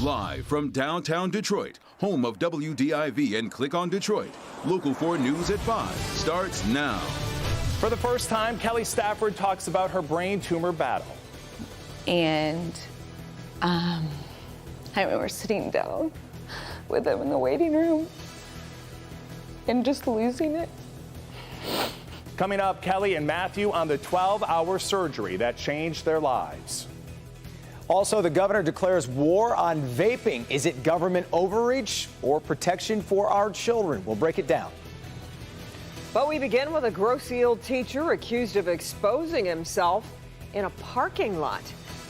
Live from downtown Detroit, home of WDIV and Click on Detroit, Local 4 News at 5 starts now. For the first time, Kelly Stafford talks about her brain tumor battle. And I remember sitting down with him in the waiting room and just losing it. Coming up, Kelly and Matthew on the 12-hour surgery that changed their lives. Also, the governor declares war on vaping. Is it government overreach or protection for our children? We'll break it down. But we begin with a Grosse-Ile teacher accused of exposing himself in a parking lot.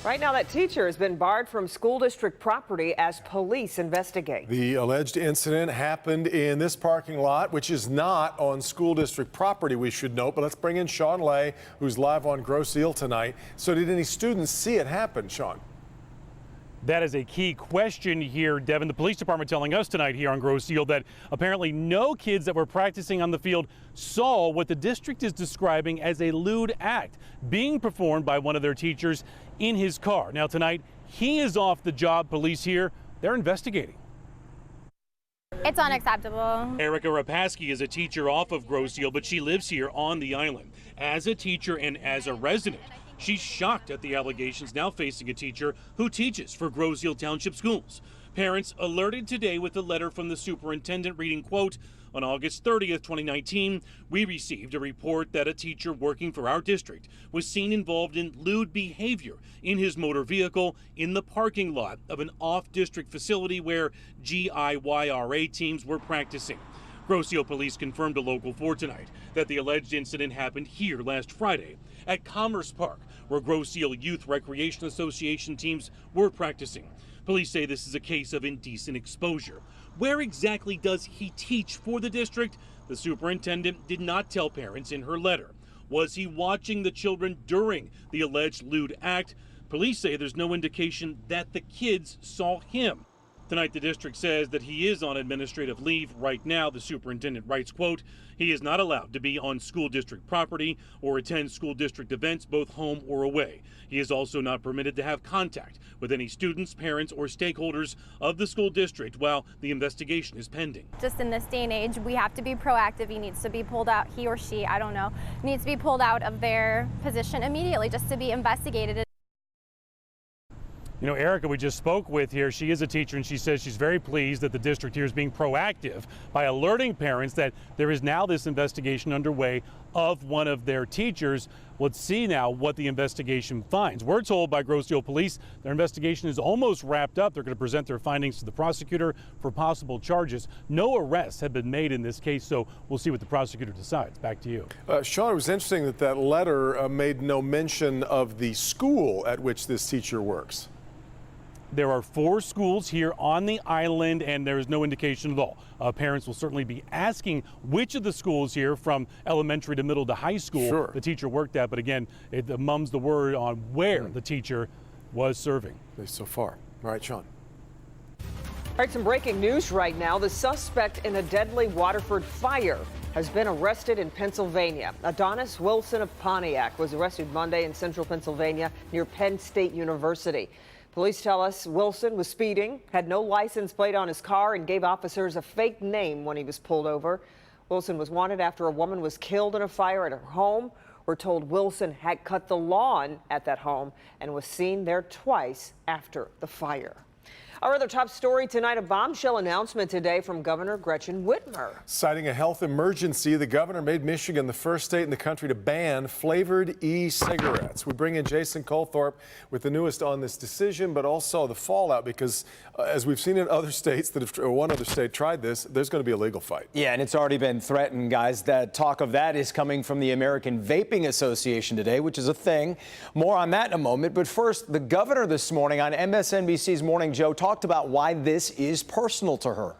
Right now, that teacher has been barred from school district property as police investigate. The alleged incident happened in this parking lot, which is not on school district property, we should note. But let's bring in Sean Lay, who's live on Grosse-Ile tonight. So did any students see it happen, Sean? That is a key question here, Devin. The police department telling us tonight here on Grosse-Ile that apparently no kids that were practicing on the field saw what the district is describing as a lewd act being performed by one of their teachers in his car. Now tonight, he is off the job. Police here, they're investigating. It's unacceptable. Erica Rapaski is a teacher off of Grosse-Ile, but she lives here on the island. As a teacher and as a resident, she's shocked at the allegations now facing a teacher who teaches for Grosse-Ile Township schools. Parents alerted today with a letter from the superintendent reading, quote, on August 30th, 2019, we received a report that a teacher working for our district was seen involved in lewd behavior in his motor vehicle in the parking lot of an off-district facility where GIYRA teams were practicing. Grosse-Ile police confirmed to Local 4 tonight that the alleged incident happened here last Friday at Commerce Park, where Grosse-Ile Youth Recreation Association teams were practicing. Police say this is a case of indecent exposure. Where exactly does he teach for the district? The superintendent did not tell parents in her letter. Was he watching the children during the alleged lewd act? Police say there's no indication that the kids saw him. Tonight, the district says that he is on administrative leave right now. The superintendent writes, quote, he is not allowed to be on school district property or attend school district events, both home or away. He is also not permitted to have contact with any students, parents, or stakeholders of the school district while the investigation is pending. Just in this day and age, we have to be proactive. He needs to be pulled out, he or she, I don't know, needs to be pulled out of their position immediately just to be investigated. You know, Erica, we just spoke with here, she is a teacher, and she says she's very pleased that the district here is being proactive by alerting parents that there is now this investigation underway of one of their teachers. Let's see now what the investigation finds. We're told by Grosse-Ile police their investigation is almost wrapped up. They're going to present their findings to the prosecutor for possible charges. No arrests have been made in this case, so we'll see what the prosecutor decides. Back to you. Sean, it was interesting that that letter made no mention of the school at which this teacher works. There are 4 schools here on the island, and there is no indication at all. Parents will certainly be asking which of the schools here, from elementary to middle to high school, the teacher worked at. But again, it mum's the word on where the teacher was serving. At least so far. All right, Sean. All right, some breaking news right now. The suspect in a deadly Waterford fire has been arrested in Pennsylvania. Adonis Wilson of Pontiac was arrested Monday in central Pennsylvania near Penn State University. Police tell us Wilson was speeding, had no license plate on his car, and gave officers a fake name when he was pulled over. Wilson was wanted after a woman was killed in a fire at her home. We're told Wilson had cut the lawn at that home and was seen there twice after the fire. Our other top story tonight, a bombshell announcement today from Governor Gretchen Whitmer. Citing a health emergency, the governor made Michigan the first state in the country to ban flavored e-cigarettes. We bring in Jason Colthorpe with the newest on this decision, but also the fallout, because as we've seen in other states that have, or one other state tried this, there's going to be a legal fight. Yeah, and it's already been threatened, guys. That talk of that is coming from the American Vaping Association today, which is a thing. More on that in a moment. But first, the governor this morning on MSNBC's Morning Joe talked about why this is personal to her.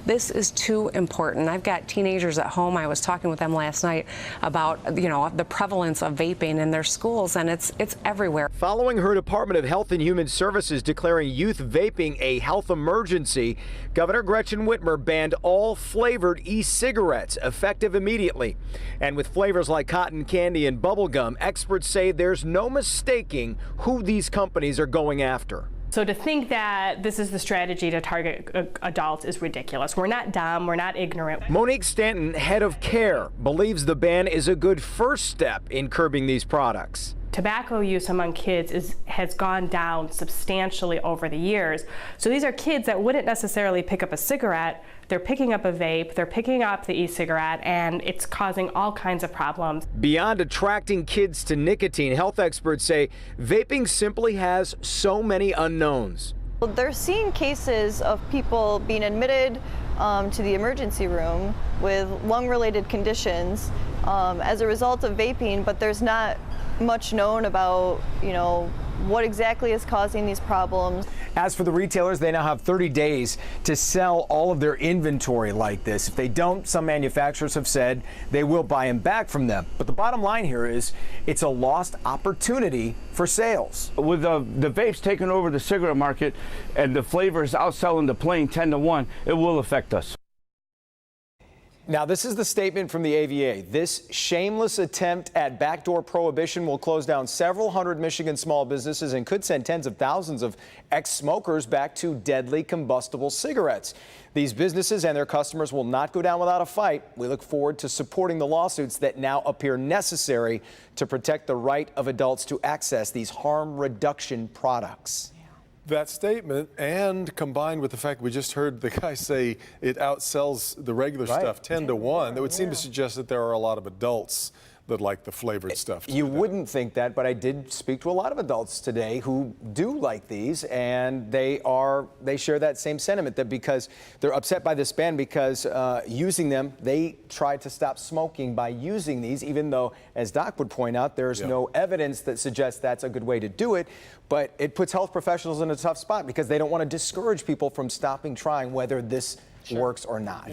This is too important. I've got teenagers at home. I was talking with them last night about, the prevalence of vaping in their schools, and it's everywhere. Following her Department of Health and Human Services declaring youth vaping a health emergency, Governor Gretchen Whitmer banned all flavored e-cigarettes effective immediately. And with flavors like cotton candy and bubble gum, experts say there's no mistaking who these companies are going after. So to think that this is the strategy to target adults is ridiculous. We're not dumb, we're not ignorant. Monique Stanton, head of CARE, believes the ban is a good first step in curbing these products. Tobacco use among kids has gone down substantially over the years. So these are kids that wouldn't necessarily pick up a cigarette. They're picking up a vape, they're picking up the e-cigarette, and it's causing all kinds of problems. Beyond attracting kids to nicotine, health experts say vaping simply has so many unknowns. They're seeing cases of people being admitted to the emergency room with lung-related conditions as a result of vaping, but there's not much known about, what exactly is causing these problems. As for the retailers, they now have 30 days to sell all of their inventory like this. If they don't, some manufacturers have said they will buy them back from them. But the bottom line here is it's a lost opportunity for sales. With the vapes taking over the cigarette market and the flavors outselling the plain 10-1, it will affect us. Now, this is the statement from the AVA. This shameless attempt at backdoor prohibition will close down several hundred Michigan small businesses and could send tens of thousands of ex-smokers back to deadly combustible cigarettes. These businesses and their customers will not go down without a fight. We look forward to supporting the lawsuits that now appear necessary to protect the right of adults to access these harm reduction products. That statement, and combined with the fact we just heard the guy say it outsells the regular stuff 10-1, that would seem to suggest that there are a lot of adults that like the flavored stuff. You wouldn't think that, but I did speak to a lot of adults today who do like these, and they share that same sentiment, that because they're upset by this ban because using them, they tried to stop smoking by using these, even though, as Doc would point out, there's no evidence that suggests that's a good way to do it. But it puts health professionals in a tough spot because they don't want to discourage people from stopping trying whether this works or not.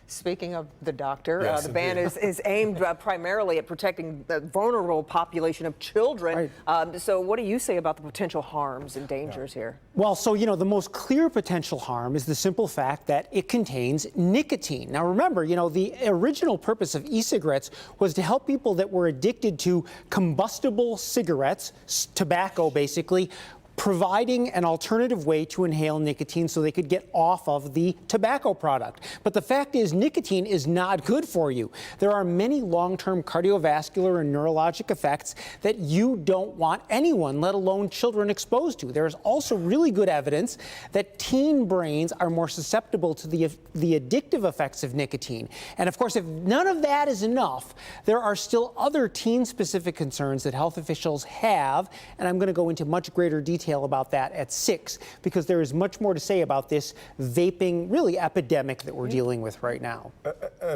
Speaking of the doctor, the ban is aimed primarily at protecting the vulnerable population of children. So what do you say about the potential harms and dangers here? Well, so, the most clear potential harm is the simple fact that it contains nicotine. Now, remember, the original purpose of e-cigarettes was to help people that were addicted to combustible cigarettes, tobacco basically, providing an alternative way to inhale nicotine so they could get off of the tobacco product. But the fact is, nicotine is not good for you. There are many long-term cardiovascular and neurologic effects that you don't want anyone, let alone children, exposed to. There's also really good evidence that teen brains are more susceptible to the addictive effects of nicotine. And of course, if none of that is enough, there are still other teen-specific concerns that health officials have, and I'm going to go into much greater detail about that at 6, because there is much more to say about this vaping really epidemic that we're dealing with right now.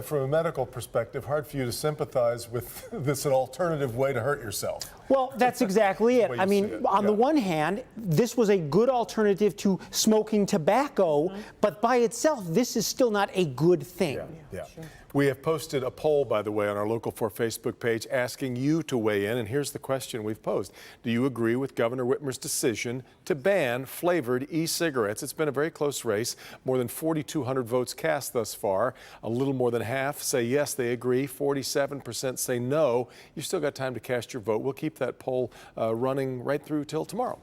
From a medical perspective, hard for you to sympathize with this an alternative way to hurt yourself. Well, that's exactly it. I mean, on the one hand, this was a good alternative to smoking tobacco, but by itself, this is still not a good thing. We have posted a poll, by the way, on our Local 4 Facebook page asking you to weigh in, and here's the question we've posed. Do you agree with Governor Whitmer's decision to ban flavored e-cigarettes? It's been a very close race. More than 4,200 votes cast thus far. A little more than half say yes, they agree. 47% say no. You've still got time to cast your vote. We'll keep that poll running right through till tomorrow.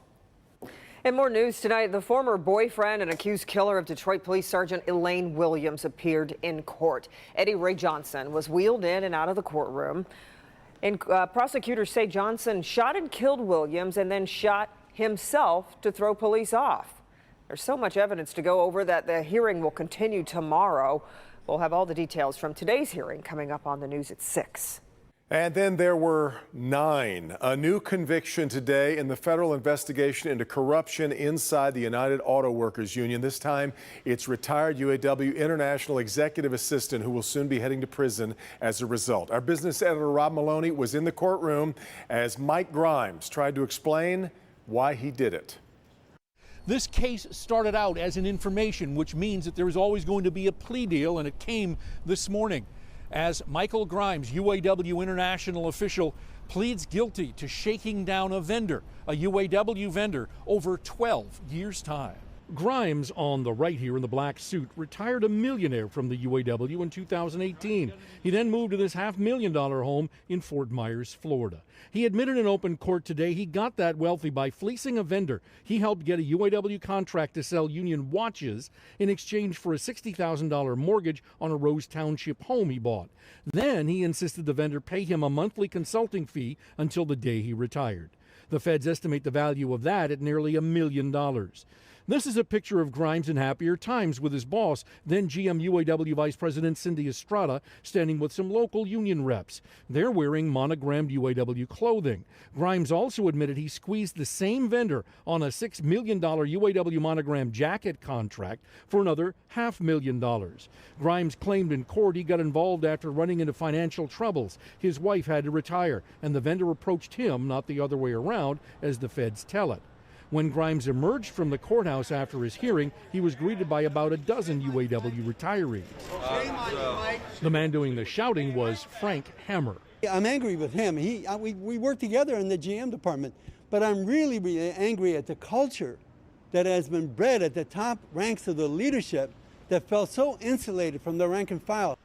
In more news tonight, the former boyfriend and accused killer of Detroit Police Sergeant Elaine Williams appeared in court. Eddie Ray Johnson was wheeled in and out of the courtroom. And prosecutors say Johnson shot and killed Williams and then shot himself to throw police off. There's so much evidence to go over that the hearing will continue tomorrow. We'll have all the details from today's hearing coming up on the news at 6. And then there were 9. A new conviction today in the federal investigation into corruption inside the United Auto Workers Union. This time, it's retired UAW International Executive Assistant who will soon be heading to prison as a result. Our business editor, Rob Maloney, was in the courtroom as Mike Grimes tried to explain why he did it. This case started out as an information, which means that there is always going to be a plea deal, and it came this morning as Michael Grimes, UAW International official, pleads guilty to shaking down a vendor, a UAW vendor, over 12 years' time. Grimes, on the right here in the black suit, retired a millionaire from the UAW in 2018. He then moved to this $500,000 home in Fort Myers, Florida. He admitted in open court today he got that wealthy by fleecing a vendor. He helped get a UAW contract to sell union watches in exchange for a $60,000 mortgage on a Rose Township home he bought. Then he insisted the vendor pay him a monthly consulting fee until the day he retired. The feds estimate the value of that at nearly $1 million. This is a picture of Grimes in happier times with his boss, then GM UAW Vice President Cindy Estrada, standing with some local union reps. They're wearing monogrammed UAW clothing. Grimes also admitted he squeezed the same vendor on a $6 million UAW monogram jacket contract for another $500,000. Grimes claimed in court he got involved after running into financial troubles. His wife had to retire, and the vendor approached him, not the other way around, as the feds tell it. When Grimes emerged from the courthouse after his hearing, he was greeted by about a dozen UAW retirees. The man doing the shouting was Frank Hammer. I'm angry with him. We work together in the GM department, but I'm really angry at the culture that has been bred at the top ranks of the leadership that felt so insulated from the rank and file.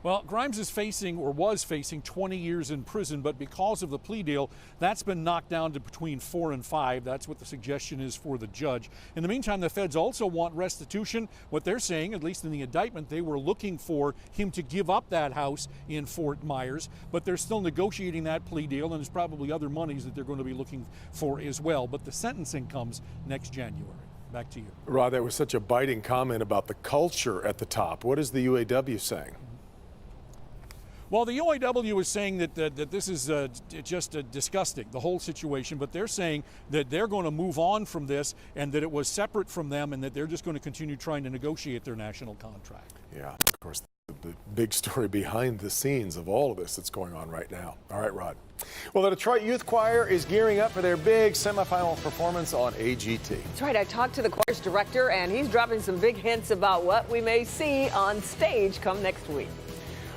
Well, Grimes is facing, or was facing, 20 years in prison, but because of the plea deal, that's been knocked down to between 4 and 5. That's what the suggestion is for the judge. In the meantime, the feds also want restitution. What they're saying, at least in the indictment, they were looking for him to give up that house in Fort Myers, but they're still negotiating that plea deal, and there's probably other monies that they're going to be looking for as well. But the sentencing comes next January. Back to you. Rod, that was such a biting comment about the culture at the top. What is the UAW saying? Well, the UAW is saying that this is just disgusting, the whole situation, but they're saying that they're going to move on from this and that it was separate from them and that they're just going to continue trying to negotiate their national contract. Yeah, of course, the big story behind the scenes of all of this that's going on right now. All right, Rod. Well, the Detroit Youth Choir is gearing up for their big semifinal performance on AGT. That's right. I talked to the choir's director, and he's dropping some big hints about what we may see on stage come next week.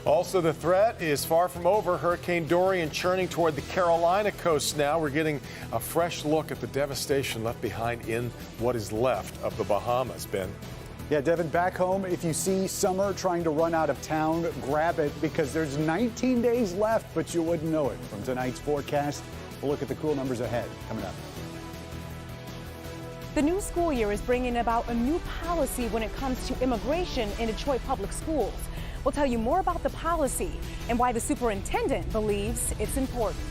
Also, the threat is far from over. Hurricane Dorian churning toward the Carolina coast now. We're getting a fresh look at the devastation left behind in what is left of the Bahamas. Ben? Yeah, Devin, back home, if you see summer trying to run out of town, grab it because there's 19 days left, but you wouldn't know it. From tonight's forecast, we'll look at the cool numbers ahead coming up. The new school year is bringing about a new policy when it comes to immigration in Detroit public schools. We'll tell you more about the policy and why the superintendent believes it's important.